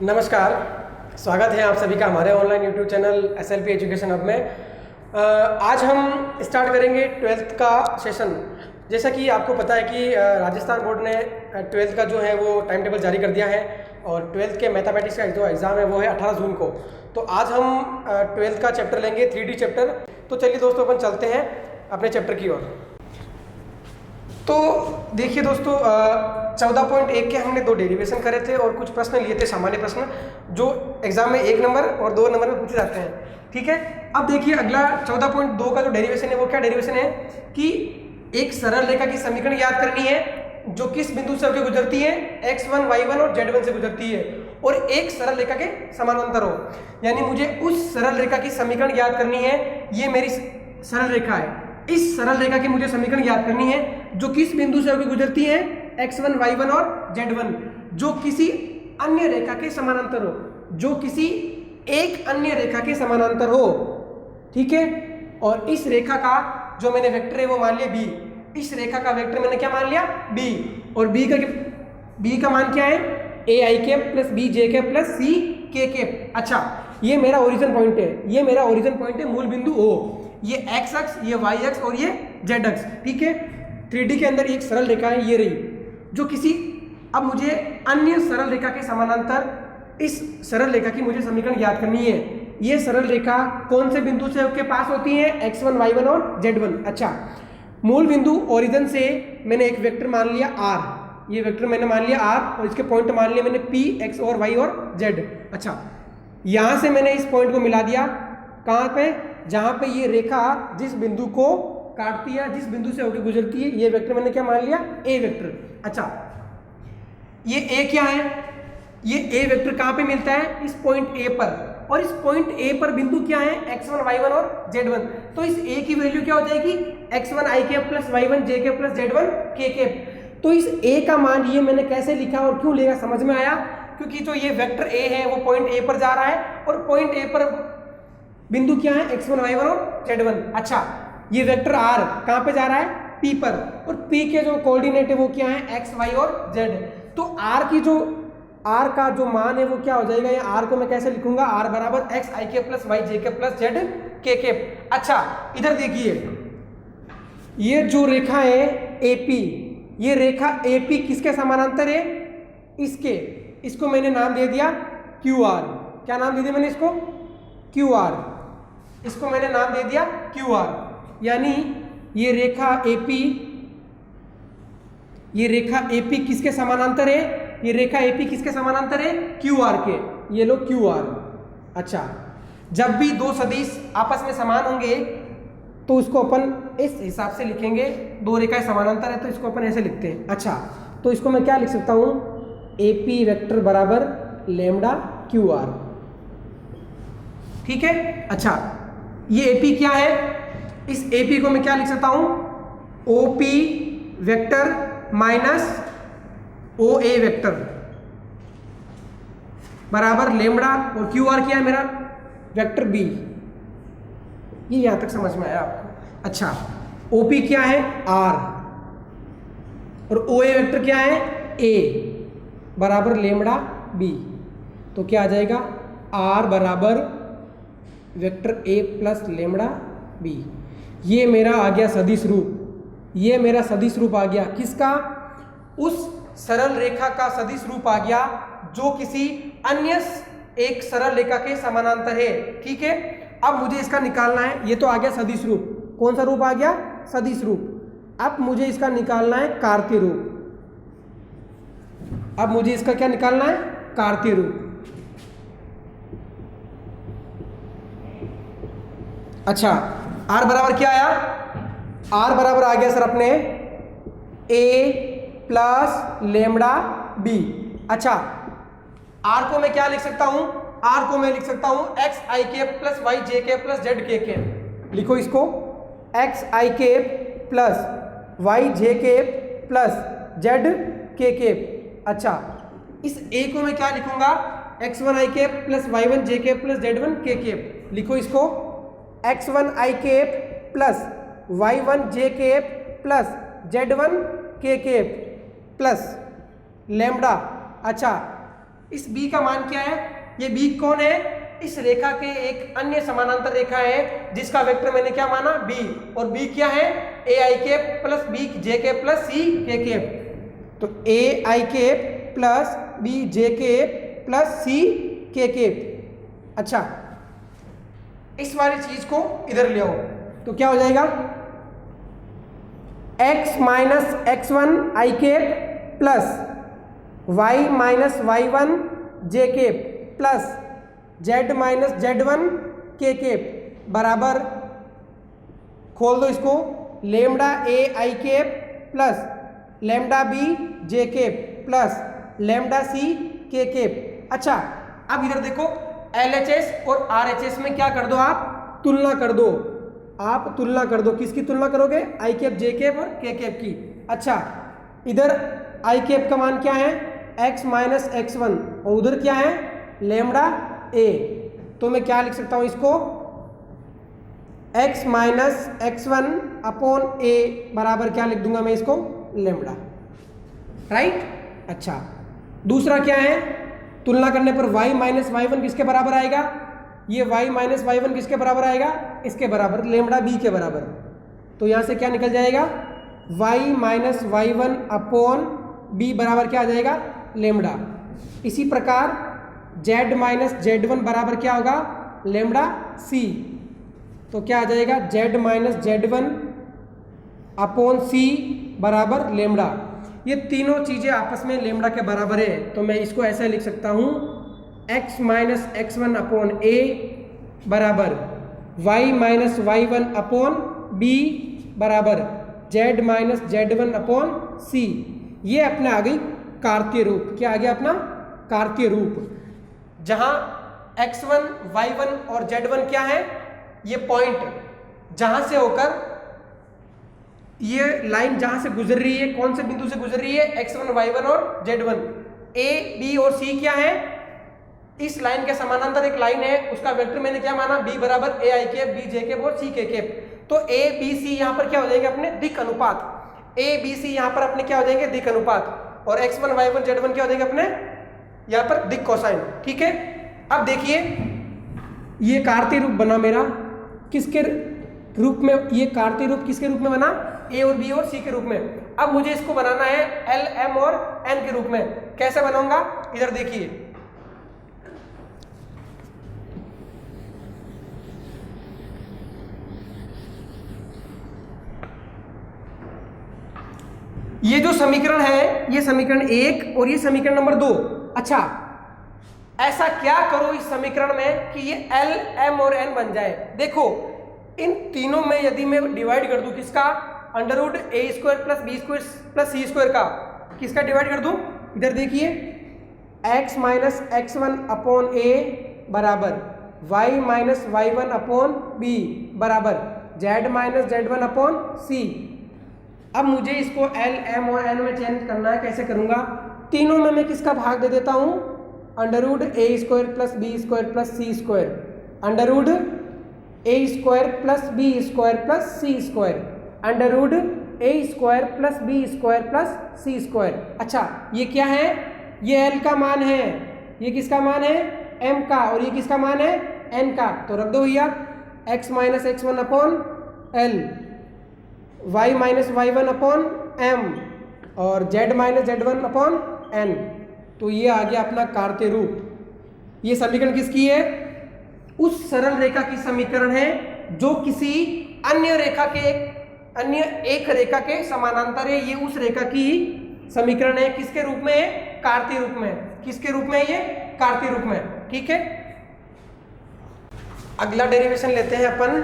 नमस्कार, स्वागत है आप सभी का हमारे online YouTube channel SLP education hub में। आज हम स्टार्ट करेंगे 12th का सेशन। जैसा कि आपको पता है कि राजस्थान बोर्ड ने 12th का जो है वो टाइम टेबल जारी कर दिया है और 12th के मैथमेटिक्स का जो एग्ज़ाम है वो है 18 जून को। तो आज हम 12th का चैप्टर लेंगे, 3D चैप्टर। तो चलिए दोस्तों, अपन चलते हैं अपने चैप्टर की ओर। तो देखिए दोस्तों, 14.1 के हमने 2 डेरिवेशन करे थे और कुछ प्रश्न लिए थे, सामान्य प्रश्न जो एग्जाम में 1 नंबर और 2 नंबर में पूछे जाते हैं। ठीक है, अब देखिए अगला 14.2 का जो डेरिवेशन है वो क्या डेरिवेशन है कि एक सरल रेखा की समीकरण याद करनी है जो किस बिंदु से होकर गुजरती है, x1 y1 और z1 से गुजरती है और एक सरल रेखा के समानांतर हो। यानी मुझे उस सरल रेखा की समीकरण याद करनी है। ये मेरी सरल रेखा है, इस सरल रेखा की मुझे समीकरण याद करनी है जो किस बिंदु से होकर गुजरती है, x1 y1 और z1, जो किसी अन्य रेखा के समानांतर हो, जो किसी एक अन्य रेखा के समानांतर हो। ठीक है, और इस रेखा का जो मैंने वेक्टर है वो मान लिया b। इस रेखा का वेक्टर मैंने क्या मान लिया, b, और b का मान क्या है, ai plus b j plus c k। अच्छा, ये मेरा ओरिजिन पॉइंट है, ये मेरा ओरिजिन पॉइंट है, मूल बिंदु o। ये x अक्ष, ये y अक्ष और ये z अक्ष। ठीक है, 3D के अंदर एक सरल रेखा है, ये रही, जो किसी, अब मुझे अन्य सरल रेखा के समानांतर इस सरल रेखा की मुझे समीकरण याद करनी है। ये सरल रेखा कौन से बिंदु से के पास होती है, x1 y1 और z1। अच्छा, मूल बिंदु ओरिजिन से मैंने एक वेक्टर मान लिया r, ये वेक्टर मैंने मान लिया r और इसके पॉइंट मान लिए मैंने p, x और y और z। अच्छा, यहां से मैंने इस पॉइंट को मिला दिया, कहां पे, जहां पे ये रेखा जिस बिंदु को काटती है, जिस बिंदु से होकर गुजरती है, ये वेक्टर मैंने क्या मान लिया, a वेक्टर। अच्छा, ये a क्या है, ये a वेक्टर कहां पे मिलता है, इस पॉइंट a पर, और इस पॉइंट a पर बिंदु क्या है, x1 y1 और z1। तो इस a की वैल्यू क्या हो जाएगी, x1 i plus y1 j plus z1 k। तो इस a का मान ये मैंने कैसे लिखा और क्यों लिखा, समझ में आया? क्योंकि जो ये वेक्टर a है वो पॉइंट a पर जा रहा है और पॉइंट a पर बिंदु क्या है, x1 y1 और z1। अच्छा, ये वेक्टर r कहां पे जा रहा है, p पर, और p के जो कोऑर्डिनेट है वो क्या है, x y और z। तो r का जो मान है वो क्या हो जाएगा, ये r को मैं कैसे लिखूंगा, r बराबर x i plus y j plus z k। अच्छा, इधर देखिए, ये जो रेखा है AP, ये रेखा AP किसके समानांतर है, इसको मैंने नाम दे दिया QR। क्या नाम दे दिया मैंने इसको, QR। इसको मैंने नाम दे दिया QR। यानी ये रेखा AP किसके समानांतर है, ये रेखा AP किसके समानांतर है, QR के। ये लो QR। अच्छा, जब भी दो सदिश आपस में समान होंगे तो उसको अपन इस हिसाब से लिखेंगे, दो रेखाएं समानांतर है तो इसको अपन ऐसे लिखते हैं। अच्छा, तो इसको मैं क्या लिख सकता हूं, AP वेक्टर बराबर लैम्डा QR। ठीक है, अच्छा, ये AP क्या है, इस AP को मैं क्या लिख सकता हूं, OP vector minus OA vector बराबर लेमड़ा, और QR क्या है मेरा, वेक्टर B। ये यहां तक समझ में आया आपको? अच्छा, OP क्या है, R, और OA वेक्टर क्या है, A बराबर लेमड़ा B। तो क्या आ जाएगा, R बराबर vector A plus lambda B। ये मेरा आ गया सदिश रूप, ये मेरा सदिश रूप आ गया किसका, उस सरल रेखा का सदिश रूप आ गया जो किसी अन्य एक सरल रेखा के समानांतर है। ठीक है, अब मुझे इसका निकालना है, ये तो आ गया सदिश रूप। कौन सा रूप आ गया, सदिश रूप। अब मुझे इसका निकालना है कार्तीय रूप। अब मुझे इसका क्या निकालना है, कार्तीय रूप। अच्छा, R बराबर क्या आया, R बराबर आ गया सर अपने A प्लस लेमड़ा B। अच्छा, R को मैं क्या लिख सकता हूं, R को मैं लिख सकता हूं x i plus y j plus z k। लिखो इसको, x i plus y j plus z k। अच्छा, इस A को मैं क्या लिखूंगा, x1 i plus y1 j plus z1 k। लिखो इसको, x1 i plus y1 j plus z1 k plus lambda. अच्छा, इस b का मान क्या है? ये b कौन है? इस रेखा के एक अन्य समानांतर रेखा है जिसका वेक्टर मैंने क्या माना? b। और b क्या है? ai cap plus b j cap plus c k cap. तो ai cap plus b j cap plus c k cap. अच्छा, इस वाली चीज को इधर ले आओ तो क्या हो जाएगा? x minus x1 i cap plus y minus y1 j cap plus z minus z1 k cap बराबर, खोल दो इसको, lambda a i cap plus lambda b j cap plus lambda c k cap. अच्छा, अब इधर देखो, LHS और RHS में क्या कर दो आप? तुलना कर दो। आप तुलना कर दो, किसकी तुलना करोगे? i कैप j कैप और k कैप की। अच्छा, इधर i कैप का मान क्या है? x माइनस x1 और उधर क्या है? Lambda a। तो मैं क्या लिख सकता हूं इसको? x minus x1 upon a बराबर क्या लिख दूंगा मैं इसको? लेमडा। राइट। अच्छा, दूसरा क्या है? तुलना करने पर y माइनस y1 किसके बराबर आएगा? ये y माइनस y1 किसके बराबर आएगा? इसके बराबर, लेमडा b के बराबर। तो यहां से क्या निकल जाएगा? y minus y1 upon b बराबर क्या आ जाएगा? लेमडा। इसी प्रकार z माइनस z1 बराबर क्या होगा? Lambda c। तो क्या आ जाएगा? z minus z1 upon c बराबर लेमडा। ये तीनों चीजें आपस में लेमडा के बराबर है, तो मैं इसको ऐसा लिख सकता हूं, x minus x1 upon a बराबर y minus y1 upon b बराबर z minus z1 upon c। ये अपने आ गई कार्तीय रूप। क्या आ गया अपना? कार्तीय रूप, जहां x1 y1 और z1 क्या है? ये पॉइंट जहां से होकर ये लाइन जहां से गुजर रही है, कौन से बिंदु से गुजर रही है? x1 y1 और z1। a b और c क्या है? इस लाइन के समानांतर एक लाइन है, उसका वेक्टर मैंने क्या माना? b बराबर a i cap b j cap और c k कैप। तो a b c यहाँ पर क्या हो जाएंगे? अपने दिक् अनुपात। a b c यहाँ पर अपने क्या हो जाएंगे? दिक् अनुपात। और x1 y1 z1 क्या हो जाएंगे? अपने यहाँ पर दिक् कोसाइन। ठीक है। अब देखिए, ये कार्तीय रूप बना मेरा, किसके रूप में? ये कार्तीय रूप किसके रूप में बना? a और b और c के रूप में। अब मुझे इसको बनाना है l m और n के रूप में। कैसे बनाऊंगा? इधर देखिए, ये जो समीकरण है, ये समीकरण 1 और ये समीकरण नंबर 2। अच्छा, ऐसा क्या करो इस समीकरण में कि ये l m और n बन जाए। देखो, इन तीनों में यदि मैं डिवाइड कर दूं, किसका? Under root a square plus b square plus c square का, किसका डिवाइड कर दूं? इधर देखिए, x minus x1 upon a बराबर y minus y1 upon b बराबर z minus z1 upon c। अब मुझे इसको l m और n में चेंज करना है। कैसे करूंगा? तीनों में मैं किसका भाग दे देता हूं? Under root a square plus b square plus c square, under root a square plus b square plus c square, under root a square plus b square plus c square. अच्छा, ये क्या है? ये l का मान है, ये किसका मान है? m का, और ये किसका मान है? n का। तो रख दो भैया, x minus x1 upon l, y minus y1 upon m और z minus z1 upon n। तो ये आ गया अपना कार्तीय रूप। ये समीकरण किसकी है? उस सरल रेखा की समीकरण है जो किसी अन्य रेखा के एक रेखा के समानांतर है। ये उस रेखा की समीकरण है। किसके रूप में है? कार्तीय रूप में। किसके रूप में? ये कार्तीय रूप में। ठीक है। अगला डेरिवेशन लेते हैं अपन,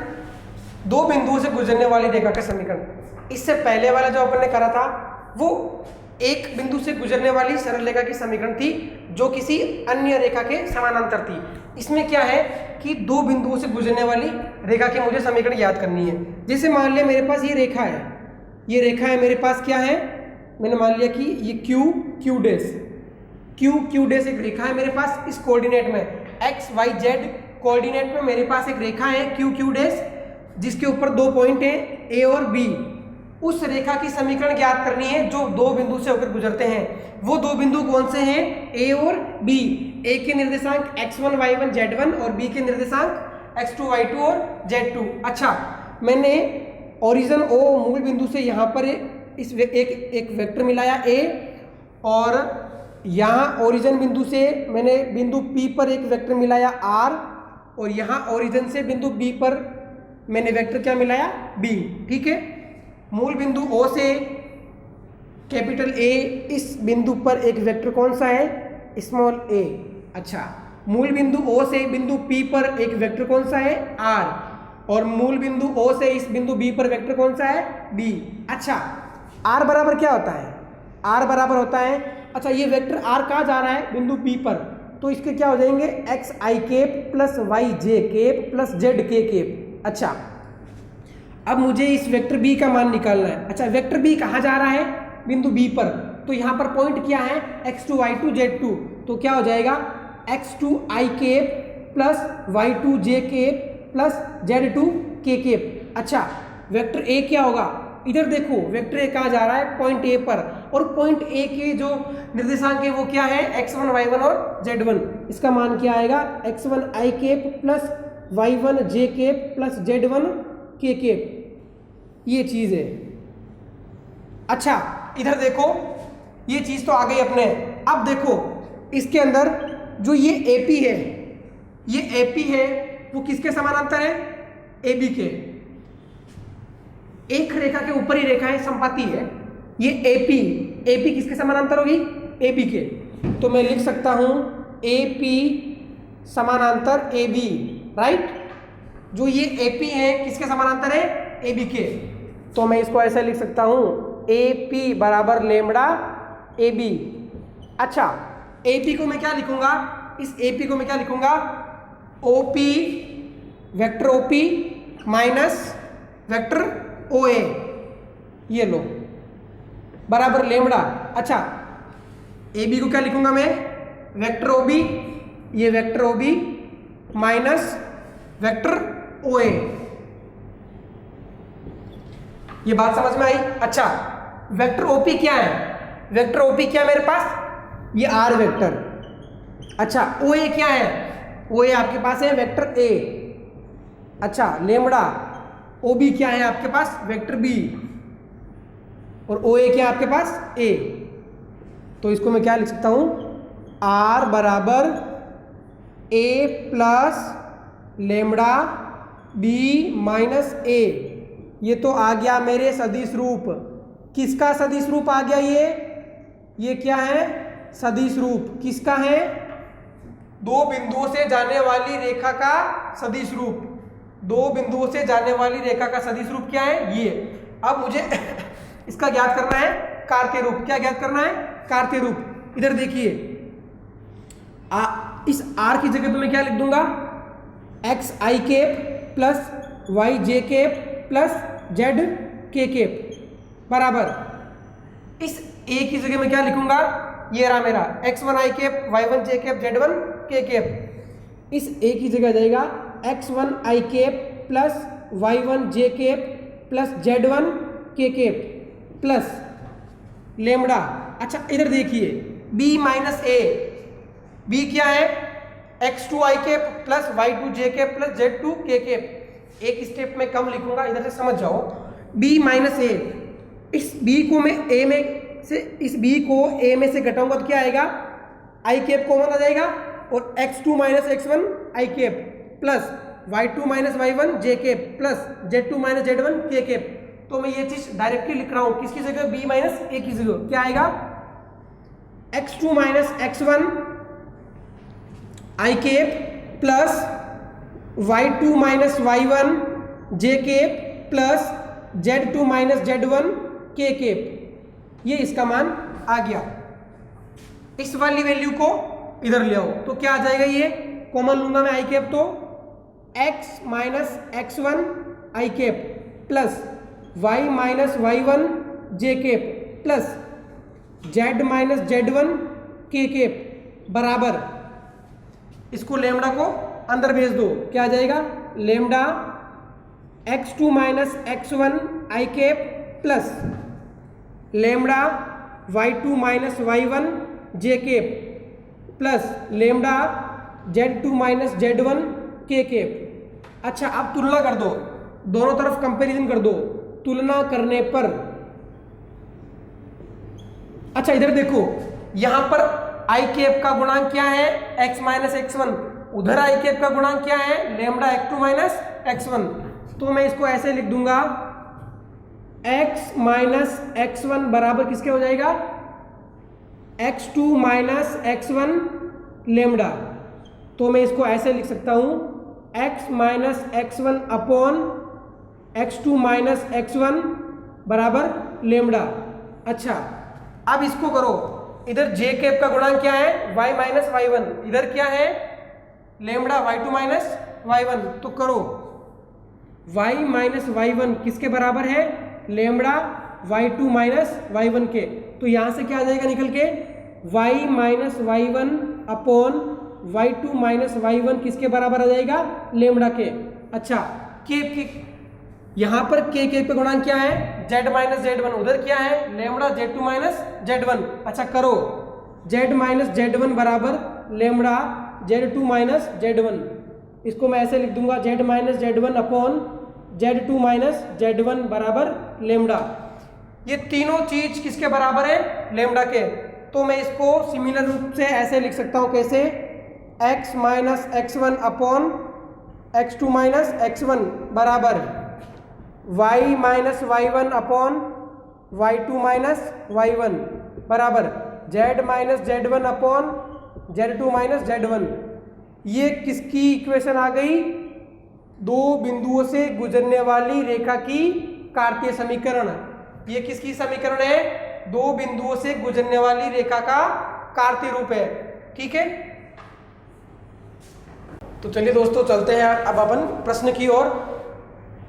दो बिंदुओं से गुजरने वाली रेखा का समीकरण। इससे पहले वाला जो अपन ने करा था वो एक बिंदु से गुजरने वाली सरल रेखा की समीकरण थी जो किसी अन्य रेखा के समानांतर थी। इसमें क्या है कि दो बिंदुओं से गुजरने वाली रेखा की मुझे समीकरण याद करनी है। जैसे मान लिया मेरे पास ये रेखा है, ये रेखा है मेरे पास, क्या है? मैंने मान लिया कि ये क्यू डैश एक रेखा है मेरे पास इस कोऑर्डिनेट में, एक्स वाई जेड कोऑर्डिनेट में मेरे पास एक रेखा है क्यू डैश, जिसके ऊपर दो पॉइंट है ए और बी। उस रेखा की समीकरण ज्ञात करनी है जो दो बिंदु से होकर गुजरते हैं। वो दो बिंदु कौन से हैं? ए और बी। ए के निर्देशांक x1 y1 z1 और बी के निर्देशांक x2 y2 और z2। अच्छा, मैंने ओरिजिन ओ मूल बिंदु से यहाँ पर एक वेक्टर मिलाया a, और यहाँ ओरिजिन बिंदु से मैंने बिंदु P पर एक वेक्टर मिलाया r, और यहाँ ओरिजिन से बिंदु B पर मैंने वेक्टर क्या मिलाया? B। ठीक है, मूल बिंदु O से कैपिटल A, इस बिंदु पर एक वेक्टर कौन सा है? Small a। अच्छा, मूल बिंदु O से बिंदु P पर एक वेक्टर कौन सा है? R, और मूल बिंदु O से इस बिंदु B पर वेक्टर कौन सा है? B। अच्छा, R बराबर क्या होता है? R बराबर होता है, अच्छा ये वेक्टर R कहाँ जा रहा है? बिंदु P पर, तो इसके क्या हो जाएंगे? X I cap plus Y J cap plus Z K cap. अच्छा, अब मुझे इस वेक्टर B का मान निकालना है। अच्छा, वेक्टर B कहाँ जा रहा है? बिंदु B पर, तो यहाँ पर पॉइंट क्या है? x2 y2 z2, तो क्या हो जाएगा? x2 i cap plus y2 j cap plus z2 k cap. अच्छा, वेक्टर A क्या होगा? इधर देखो, वेक्टर A कहाँ जा रहा है? पॉइंट A पर, और पॉइंट A के जो निर्देशांक है वो क्या है? x1 y1 और z1। इसका मान क्या आएगा? x1 i cap plus y1 j cap plus z1 k cap. ये चीज़ है। अच्छा, इधर देखो, ये चीज़ तो आ गई अपने। अब देखो, इसके अंदर जो ये AP है, ये AP है, वो किसके समानांतर है? AB के। एक रेखा के ऊपर ही रेखा है, संपाती है। ये AP किसके समानांतर होगी? AB के। तो मैं लिख सकता हूं AP समानांतर AB, राइट। जो ये AP है किसके समानांतर है? AB के। तो मैं इसको ऐसे लिख सकता हूं AP बराबर लेमड़ा AB। अच्छा, AP को मैं क्या लिखूंगा? इस AP को मैं क्या लिखूंगा? OP, vector OP minus vector OA, ये लो, बराबर लेमड़ा। अच्छा, AB को क्या लिखूंगा मैं? वेक्टर OB, ये vector OB minus vector OA। ये बात समझ में आई? अच्छा, वेक्टर OP क्या है? वेक्टर OP क्या है मेरे पास? ये R वेक्टर। अच्छा, OA क्या है? OA आपके पास है वेक्टर A। अच्छा, लेमड़ा OB क्या है आपके पास? वेक्टर B, और OA क्या है आपके पास? A। तो इसको मैं क्या लिख सकता हूं? R बराबर A plus lambda B minus A। ये तो आ गया मेरे सदिश रूप। किसका सदिश रूप आ गया? ये क्या है? सदिश रूप। किसका है? दो बिंदुओं से जाने वाली रेखा का सदिश रूप। दो बिंदुओं से जाने वाली रेखा का सदिश रूप क्या है? ये। अब मुझे इसका ज्ञात करना है कार्तीय रूप। क्या ज्ञात करना है? कार्तीय रूप। इधर देखिए, इस R की जगह पे मैं क्या लिख दूंगा? X I cap plus Y J cap plus Z K cap बराबर, इस A की जगह मैं क्या लिखूंगा? ये रहा मेरा x1 i cap y1 j cap z1 k cap. इस A की जगह जाएगा x1 i cap plus y1 j cap plus z1 k cap plus lambda. अच्छा, इधर देखिए B माइनस A, B क्या है? x2 i cap plus y2 j cap plus z2 k cap. एक स्टेप में कम लिखूंगा, इधर से समझ जाओ। B माइनस A, इस B को मैं A में से, इस B को A में से घटाऊंगा तो क्या आएगा? i केप कॉमन आ जाएगा, और x2 minus x1 i cap plus y2 minus y1 j cap plus z2 minus z1 k cap. तो मैं ये चीज डायरेक्टली लिख रहा हूं, किसकी जगह? B माइनस A की जगह। क्या आएगा? x2 minus x1 i cap plus y2 minus y1 j cap plus z2 minus z1 k cap. ये इसका मान आ गया। इस वाली वैल्यू को इधर ले आओ तो क्या आ जाएगा? ये कॉमन लूंगा मैं i केप, तो x minus x1 i cap plus y minus y1 j cap plus z minus z1 k cap बराबर, इसको लेमड़ा को अंदर भेज दो। क्या आ जाएगा? Lambda x2 minus x1 i cap plus lambda y2 minus y1 J cap plus lambda z2 minus z1 K cap. अच्छा, अब तुलना कर दो, दोनों तरफ कंपैरिजन कर दो। तुलना करने पर अच्छा इधर देखो, यहां पर आई केप का गुणांक क्या है, x माइनस x1, उधर आई केप का गुणांक क्या है, लेमडा x2 माइनस x1। तो मैं इसको ऐसे लिख दूंगा, x माइनस x1 बराबर किसके हो जाएगा, x2 माइनस x1 लेमडा। तो मैं इसको ऐसे लिख सकता हूं, x minus x1 upon x2 minus x1 बराबर लेमडा। अच्छा, अब इसको करो, इधर जे केप का गुणांक क्या है, y माइनस y1, इधर क्या है, लेमडा y2 माइनस y1। तो करो, y माइनस y1 किसके बराबर है, लेमडा y2 माइनस y1 के। तो यहां से क्या आ जाएगा निकल के, y minus y1 upon y2 minus y1 किसके बराबर आ जाएगा, लेमडा के। अच्छा, केप के यहां पर के पे गुणांक क्या है, z माइनस z1, उधर क्या है, लेमडा z2 माइनस z1। अच्छा करो, z माइनस z1 बराबर लेमडा z2 माइनस z1। इसको मैं ऐसे लिख दूंगा, z minus z1 upon z2 minus z1 बराबर लेमडा। ये तीनों चीज किसके बराबर है, लेमडा के। तो मैं इसको सिमिलर रूप से ऐसे लिख सकता हूं, कैसे, x minus x1 upon x2 minus x1 बराबर y minus y1 upon y2 minus y1 बराबर z minus z1 upon z2 minus z1। ये किसकी इक्वेशन आ गई, दो बिंदुओं से गुजरने वाली रेखा की कार्तीय समीकरण। ये किसकी समीकरण है, दो बिंदुओं से गुजरने वाली रेखा का कार्तीय रूप है। ठीक है, तो चलिए दोस्तों चलते हैं अब अपन प्रश्न की ओर।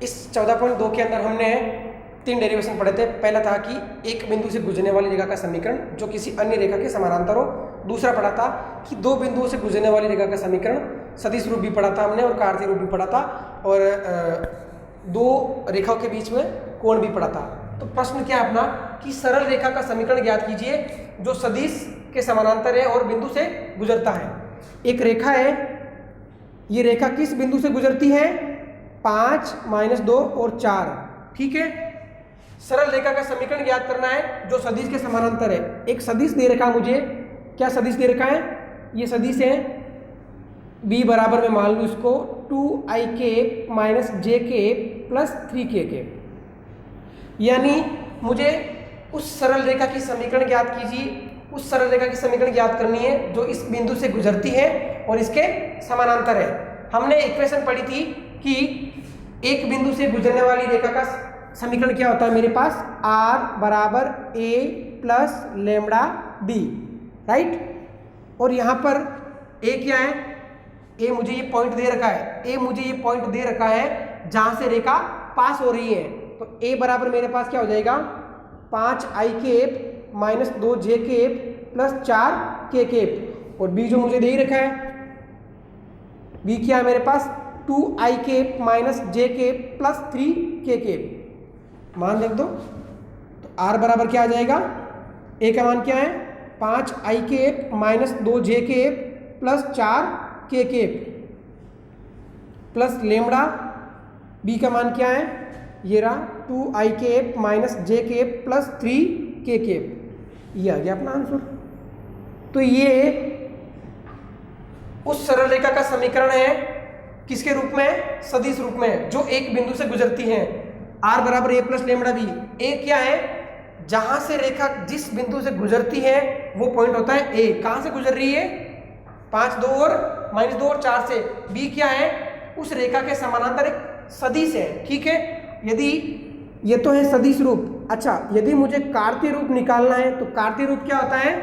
इस 14.2 के अंदर हमने 3 डेरिवेशन पढ़े थे। पहला था कि एक बिंदु से गुजरने वाली रेखा का समीकरण जो किसी अन्य रेखा के समानांतर हो। दूसरा पढ़ा था कि दो बिंदुओं से गुजरने वाली रेखा का समीकरण, सदिश रूप भी पढ़ा था हमने और कार्तीय रूप भी पढ़ा था, और दो रेखाओं के बीच में कोण भी पढ़ा था। तो प्रश्न क्या है अपना कि सरल रेखा का समीकरण ज्ञात कीजिए जो सदिश के समानांतर है और बिंदु से गुजरता है। एक रेखा है, ये रेखा किस बिंदु से गुजरती है, 5, -2 और 4। ठीक है, सरल रेखा का समीकरण ज्ञात करना है जो सदिश के समानांतर है। एक सदिश दे रखा मुझे, क्या सदिश दे रखा है, ये सदिश है b बराबर में मान लूँ इसको 2i minus j plus 3k। यानी मुझे उस सरल रेखा की समीकरण ज्ञात कीजिए, उस सरल रेखा की समीकरण ज्ञात करनी है जो इस बिंदु से गुजरती है और इसके समानांतर है। हमने इक्वेशन पढ़ी थी कि एक बिंदु से गुजरने वाली रेखा का समीकरण क्या होता है मेरे पास, r बराबर a plus lambda b, right. और यहाँ पर a क्या है, a मुझे ये पॉइंट दे रखा है, a मुझे ये पॉइंट दे रखा है जहाँ से रेखा पास हो रही है। तो a बराबर मेरे पास क्या हो जाएगा, 5i minus 2j plus 4k। और b जो मुझे दे ही रखा है, b क्या है मेरे पास, 2i minus j plus 3k। मान रख दो, तो r बराबर क्या आ जाएगा, a का मान क्या है, 5i minus 2j plus 4k plus lambda, b का मान क्या है, ये रहा 2i minus j plus 3k। ये आ गया अपना आंसर। तो ये उस सरल रेखा का समीकरण है किसके रूप में, सदिश रूप में, जो एक बिंदु से गुजरती है। r बराबर a plus lambda b। a क्या है, जहां से रेखा जिस बिंदु से गुजरती है वो पॉइंट होता है a। कहां से गुजर रही है, 5, 2 और -2 और 4 से। b क्या है, उस रेखा के समानांतर एक सदिश है। ठीक है, यदि ये तो है सदिश रूप। अच्छा, यदि मुझे कार्तीय रूप निकालना है तो कार्तीय रूप क्या होता है,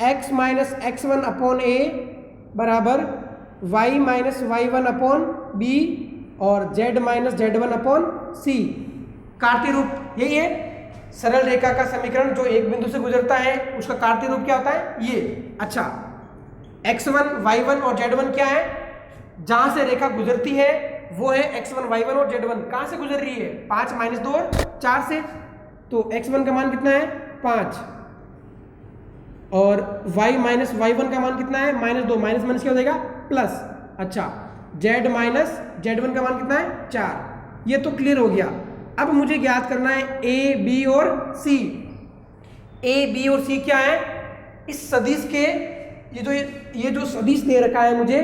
x minus x1 upon a बराबर y minus y1 upon b और z minus z1 upon c। कार्तीय रूप यही है, सरल रेखा का समीकरण जो एक बिंदु से गुजरता है उसका कार्तीय रूप क्या होता है, ये। अच्छा, x1, y1 और z1 क्या है, जहां से रेखा गुजरती है वो है x1 y1 और z1 कहाँ से गुजर रही है 5 माइनस 2 और 4 से। तो x1 का मान कितना है 5 और y माइनस y1 का मान कितना है -2, माइनस माइनस क्या हो जाएगा प्लस। अच्छा z माइनस z1 का मान कितना है 4। ये तो क्लियर हो गया। अब मुझे ज्ञात करना है a b और c। a b और c क्या है, इस सदिश के ये जो सदिश दे रखा है मुझे,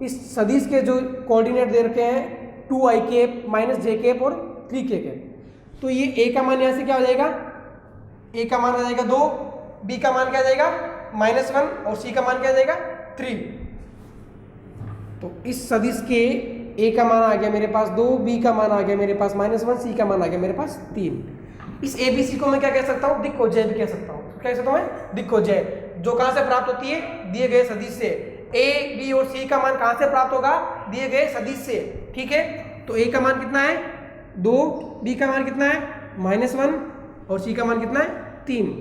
इस सदिश के जो कोऑर्डिनेट दे रखे हैं 2i cap minus j cap और 3k कैप। तो ये a का मान यहाँ से क्या हो जाएगा, a का मान आ जाएगा 2, b का मान क्या आ जाएगा -1 और c का मान क्या आ जाएगा 3। तो इस सदिश के a का मान आ गया मेरे पास 2, b का मान आ गया मेरे पास -1, c का मान आ गया मेरे पास 3। इस ABC को मैं क्या कह सकता हूँ, दिक्कोजय भी कह सकता हूँ। क्या कह सकता हूँ मैं, दिक्कोजय, जो कहाँ से प्राप्त होती है, दिए गए सदिश से। a b और c का मान कहाँ से प्राप्त होगा, दिए गए सदिश से। ठीक है, तो a का मान कितना है 2, b का मान कितना है -1 और c का मान कितना है 3।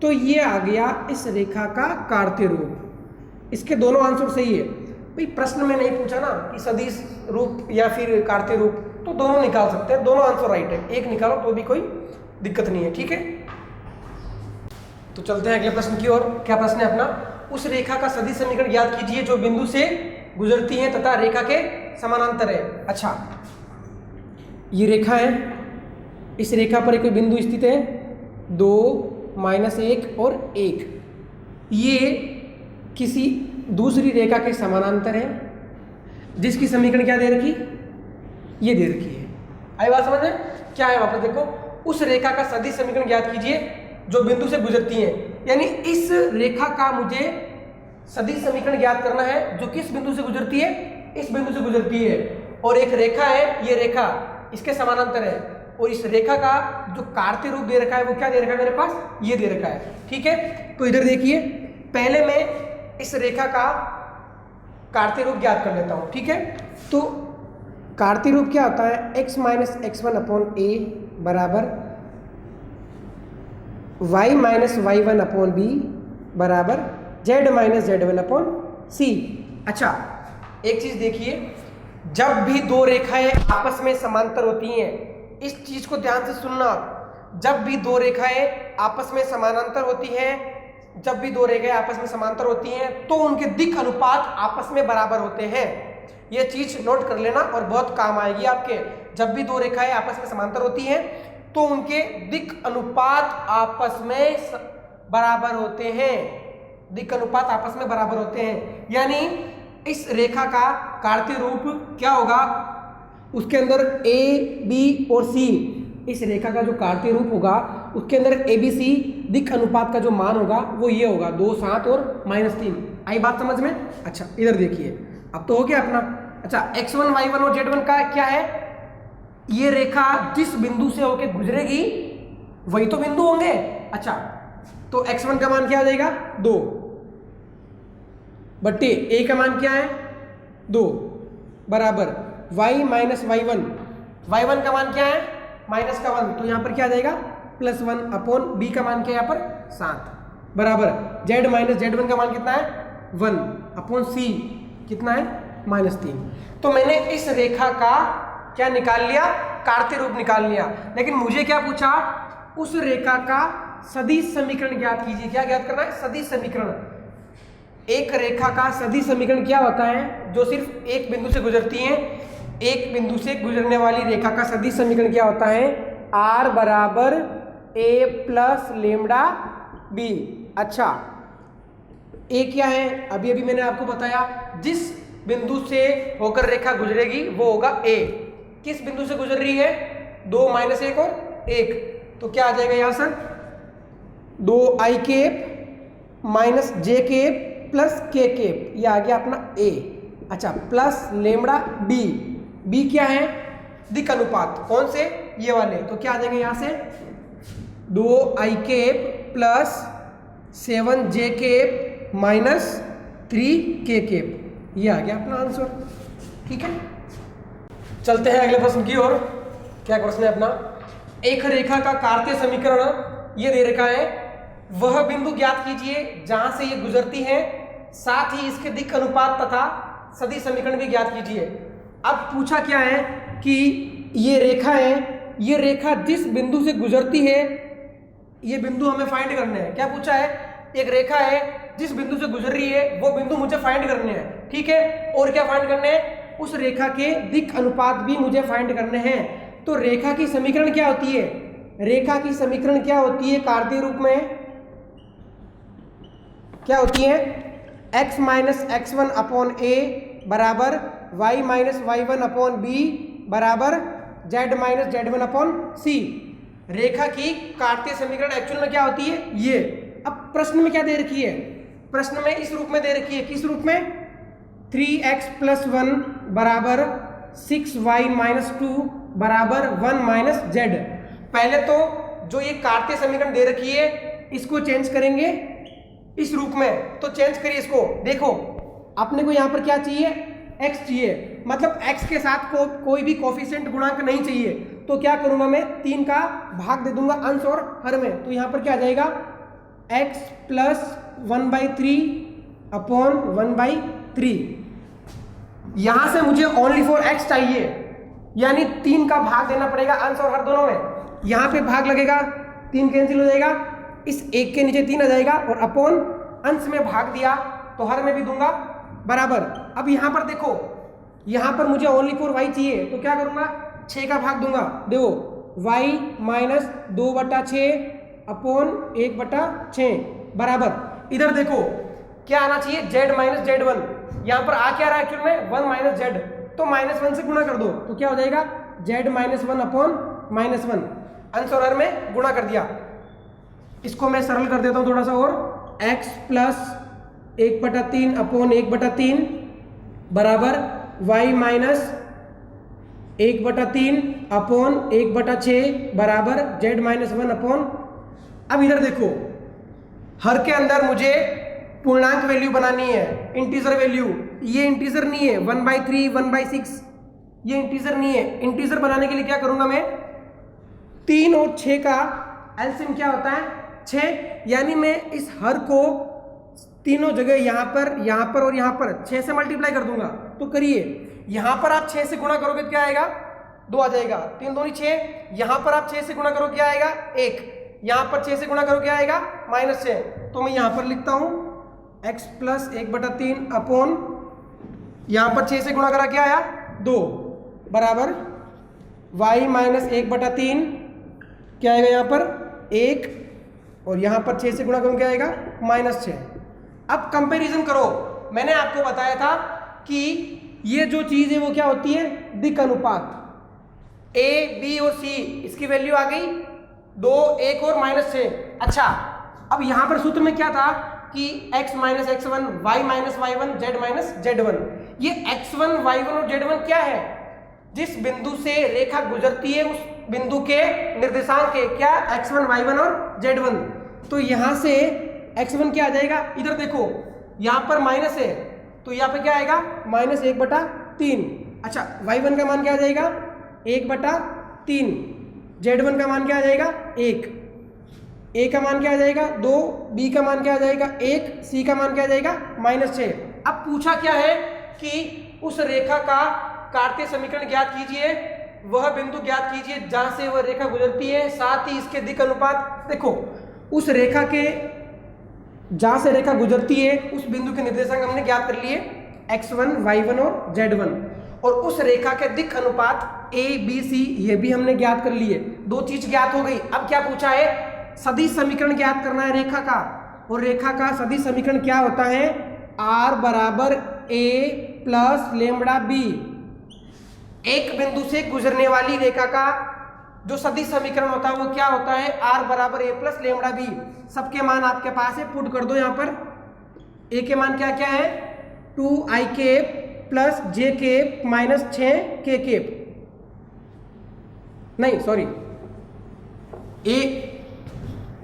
तो ये आ गया इस रेखा का कार्तीय रूप। इसके दोनों आंसर सही है। भाई प्रश्न में नहीं पूछा ना कि सदिश रूप या फिर कार्तीय रूप, तो दोनों निकाल सकते हैं, दोनों आंसर राइट है। एक निकालो तो भी कोई दिक्कत नहीं है। ठीक है, तो चलते हैं अगले प्रश्न की ओर। क्या प्रश्न है अपना, उस रेखा का सदिश समीकरण ज्ञात कीजिए जो बिंदु से गुजरती है तथा रेखा के समानांतर है। अच्छा, ये रेखा है, इस रेखा पर एक बिंदु स्थित है 2, -1 और 1। ये किसी दूसरी रेखा के समानांतर है जिसकी समीकरण क्या दे रखी, ये दे रखी है। आई बात समझ में, क्या है वापस देखो, उस रेखा का सदिश समीकरण ज्ञात कीजिए जो बिंदु से गुजरती है। यानी इस रेखा का मुझे सदिश समीकरण ज्ञात करना है जो किस बिंदु से गुजरती है, इस बिंदु से गुजरती है। और एक रेखा है, ये रेखा इसके समानांतर है, और इस रेखा का जो कार्तीय रूप दे रखा है वो क्या दे रखा है मेरे पास, ये दे रखा है। ठीक है, तो इधर देखिए, पहले मैं इस रेखा का कार्तीय रूप ज्ञात कर लेता हूं। ठीक है, तो कार्तीय रूप क्या होता है, x minus x1 upon a बराबर y minus y1 upon b बराबर z minus z1 upon c। अच्छा, एक चीज देखिए, जब भी दो रेखाएं आपस में समांतर होती हैं, इस चीज को ध्यान से सुनना, जब भी दो रेखाएं आपस में समानांतर होती हैं, जब भी दो रेखाएं आपस में समांतर होती हैं तो उनके दिक् अनुपात आपस में बराबर होते हैं। यह चीज नोट कर लेना और बहुत काम आएगी आपके। जब भी दो रेखाएं आपस में समांतर होती हैं तो उनके दिक् अनुपात आपस में बराबर होते हैं, दिक् अनुपात आपस में बराबर होते हैं। यानी इस रेखा का कार्तीय रूप क्या होगा, उसके अंदर a, b और c, इस रेखा का जो कार्तीय रूप होगा उसके अंदर ABC दिक् अनुपात का जो मान होगा वो ये होगा 2, 7 और -3। आई बात समझ में। अच्छा, इधर देखिए, अब तो हो गया अपना। अच्छा, x1 y1 और z1 का क्या है, ये रेखा जिस बिंदु से होके गुजरेगी वही तो बिंदु होंगे। अच्छा, तो x1 का मान क्या आ जाएगा 2 बट्टे a का मान क्या है 2 बराबर y माइनस y1 का मान क्या है -1, तो यहाँ पर क्या आ जाएगा +1 अपॉन b का मान क्या है यहाँ पर 7 बराबर z माइनस z1 का मान कितना है 1 अपॉन c कितना है -3। तो मैंने इस रेखा का क्या निकाल लिया, कार्तीय रूप निकाल लिया। लेकिन मुझे क्या पूछा, उस रेखा का सदिश समीकरण ज्ञात कीजिए। क्या ज्ञात करना है, सदिश समीकरण। एक रेखा का सदिश समीकरण क्या होता है, जो सिर्फ एक बिंदु से गुजरती है। एक बिंदु से गुजरने वाली रेखा का सदिश समीकरण क्या होता है, r बराबर a प्लस लेमडा b। अच्छा, a क्या है, अभी अभी मैंने आपको बताया, जिस बिंदु से होकर रेखा गुजरेगी वो होगा a। किस बिंदु से गुजर रही है, 2, -1 और 1, तो क्या आ जाएगा यहाँ sir 2i cap minus j cap plus k cap, ये आ गया अपना a। अच्छा, प्लस लेमडा b क्या है, दिक् अनुपात, कौन से, ये वाले, तो क्या आ जाएंगे यहाँ से 2i cap plus 7j cap minus 3k cap, ये आ गया अपना आंसर। ठीक है, चलते हैं अगले प्रश्न की ओर। क्या प्रश्न है अपना, एक रेखा का कार्तीय समीकरण ये दे रखा है, वह बिंदु ज्ञात कीजिए जहां से ये गुजरती है, साथ ही इसके दिक् अनुपात तथा सदिश समीकरण भी ज्ञात कीजिए। अब पूछा क्या है कि ये रेखा है, ये रेखा जिस बिंदु से गुजरती है, ये बिंदु हमें फाइंड करने हैं। क्या पूछा है? एक रेखा है जिस बिंदु से गुजर रही है, वो बिंदु मुझे फाइंड करने हैं, ठीक है। और क्या फाइंड करने हैं? उस रेखा के दिक् अनुपात भी मुझे फाइंड करने हैं। तो रेखा की समीकरण क्या होती है? रेखा की समीकरण क्या होती है कार्तीय रूप में? क्या होती है? x minus x1 upon A बराबर y minus y1 upon B बराबर z minus z1 upon C. रेखा की कार्तीय समीकरण एक्चुअल में क्या होती है? ये। अब प्रश्न में क्या दे रखी है? प्रश्न में इस रूप में दे रखी है। किस रूप में? 3x प्लस 1 बराबर 6y माइनस 2 बराबर 1 माइनस z। पहले तो जो ये कार्तीय समीकरण दे रखी है इसको चेंज करेंगे इस रूप में। तो चेंज करिए इसको। देखो अपने को यहाँ पर क्या चाहिए? x चाहिए, मतलब x के साथ कोई भी कोफिशिएंट गुणांक नहीं चाहिए। तो क्या करूंगा मैं? 3 का भाग दे दूंगा अंश और हर में। तो यहाँ पर क्या आ जाएगा? x plus 1/3 upon 1/3। यहाँ से मुझे ओनली फॉर x चाहिए, यानी 3 का भाग देना पड़ेगा अंश और हर दोनों में। यहाँ पे भाग लगेगा, 3 कैंसिल हो जाएगा, इस 1 के नीचे 3 आ जाएगा, और अपॉन अंश में भाग दिया तो हर में भी दूंगा बराबर। अब यहाँ पर देखो, यहाँ पर मुझे ओनली फॉर y चाहिए, तो क्या करूँगा? 6 का भाग दूंगा। देखो y माइनस 2/6 अपॉन 1/6 बराबर। इधर देखो क्या आना चाहिए? z minus z1। यहाँ पर आ क्या रहा है एक्चुअल में? 1 माइनस z। तो -1 से गुणा कर दो तो क्या हो जाएगा? z minus 1 upon -1। अंश और हर में गुणा कर दिया। इसको मैं सरल कर देता हूँ थोड़ा सा और। x प्लस 1/3 अपॉन 1/3 बराबर y माइनस 1/3 अपॉन 1/6 बराबर z माइनस 1 अपॉन। अब इधर देखो, हर के अंदर मुझे पूर्णांक वैल्यू बनानी है, इंटीजर वैल्यू। ये इंटीजर नहीं है, 1/3 1/6 ये इंटीजर नहीं है। इंटीजर बनाने के लिए क्या करूंगा मैं? 3 और 6 का एलसीएम क्या होता है? 6। यानी मैं इस हर को तीनों जगह यहाँ पर और यहाँ पर 6 से मल्टीप्लाई कर दूंगा। तो करिए, यहाँ पर आप 6 से गुणा करोगे तो क्या आएगा? 2 आ जाएगा। 3 दूनी 6। यहाँ पर आप 6 से गुणा करो क्या आएगा? 1। यहाँ पर 6 से गुणा करो क्या आएगा? -6। तो मैं यहाँ पर लिखता हूँ x प्लस 1/3 अपॉन, यहाँ पर 6 से गुणा करा क्या आया? 2 बराबर y माइनस 1/3 क्या आएगा यहाँ पर? 1, और यहाँ पर 6 से गुणा करूँ क्या आएगा? -6। अब कंपैरिजन करो। मैंने आपको बताया था कि ये जो चीज़ है वो क्या होती है? दिक् अनुपात। a, b और c इसकी वैल्यू आ गई 2, 1 और -6। अच्छा, अब यहाँ पर सूत्र में क्या था कि x minus x1, y minus y1, z minus z1। ये x1, y1 और z1 क्या है? जिस बिंदु से रेखा गुजरती है उस बिंदु के निर्देशांक है। क्या? x1, y1 और z1। तो यहाँ से x1 क्या आ जाएगा? इधर देखो, यहाँ पर माइनस है तो यहाँ पे क्या आएगा? -1/3। अच्छा, y1 का मान क्या आ जाएगा? 1/3। z1 का मान क्या आ जाएगा? 1। a का मान क्या आ जाएगा? 2। b का मान क्या आ जाएगा? 1। c का मान क्या आ जाएगा? -6। अब पूछा क्या है कि उस रेखा का कार्तीय समीकरण ज्ञात कीजिए, वह बिंदु ज्ञात कीजिए जहां से वह रेखा गुजरती है, साथ ही इसके दिक् अनुपात। देखो, उस रेखा के जहां से रेखा गुजरती है उस बिंदु के निर्देशांक हमने ज्ञात कर लिए, x1, y1 और z1। और उस रेखा के दिक् अनुपात a, b, c ये भी हमने ज्ञात कर लिए। 2 चीज ज्ञात हो गई। अब क्या पूछा है? सदिश समीकरण ज्ञात करना है रेखा का। और रेखा का सदिश समीकरण क्या होता है? r बराबर a प्लस लेमड़ा b। एक बिंदु से गुजरने वाली रेखा का जो सदिश समीकरण होता है वो क्या होता है? r बराबर a प्लस लेमड़ा b। सबके मान आपके पास है, पुट कर दो यहाँ पर। a के मान क्या क्या है? 2i cap plus j cap minus 6k cap. नहीं सॉरी, a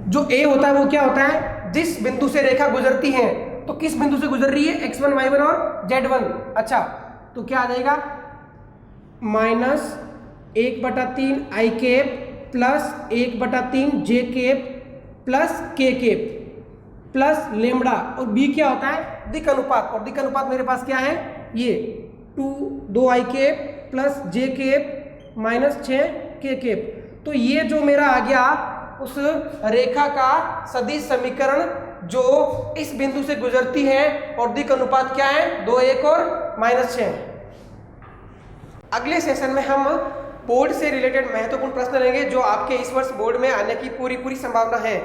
जो a होता है वो क्या होता है? जिस बिंदु से रेखा गुजरती है। तो किस बिंदु से गुजर रही है? x1, y1 और z1। अच्छा, तो क्या आ जाएगा? -1/3 i cap plus 1/3 j cap plus k cap plus lambda. और b क्या होता है? दिक् अनुपात। और दिक् अनुपात मेरे पास क्या है? ये 2i कैप प्लस जे कैप माइनस 6k कैप। तो ये जो मेरा आ गया उस रेखा का सदिश समीकरण जो इस बिंदु से गुजरती है और दिक् अनुपात क्या है 2 1 और -6। अगले सेशन में हम बोर्ड से रिलेटेड महत्वपूर्ण प्रश्न लेंगे जो आपके इस वर्ष बोर्ड में आने की पूरी संभावना है।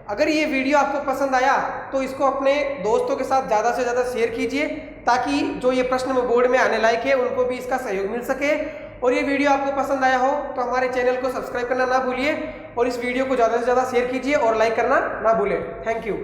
अगर ये वीडियो आपको पसंद आया तो इसको अपने दोस्तों के साथ ज़्यादा से ज़्यादा शेयर कीजिए ताकि जो ये प्रश्न बोर्ड में आने लायक है उनको भी इसका सहयोग मिल सके। और ये वीडियो आपको पसंद आया हो तो हमारे चैनल को सब्सक्राइब करना ना भूलिए और इस वीडियो को ज़्यादा से ज़्यादा शेयर कीजिए और लाइक करना ना भूलें। Thank you.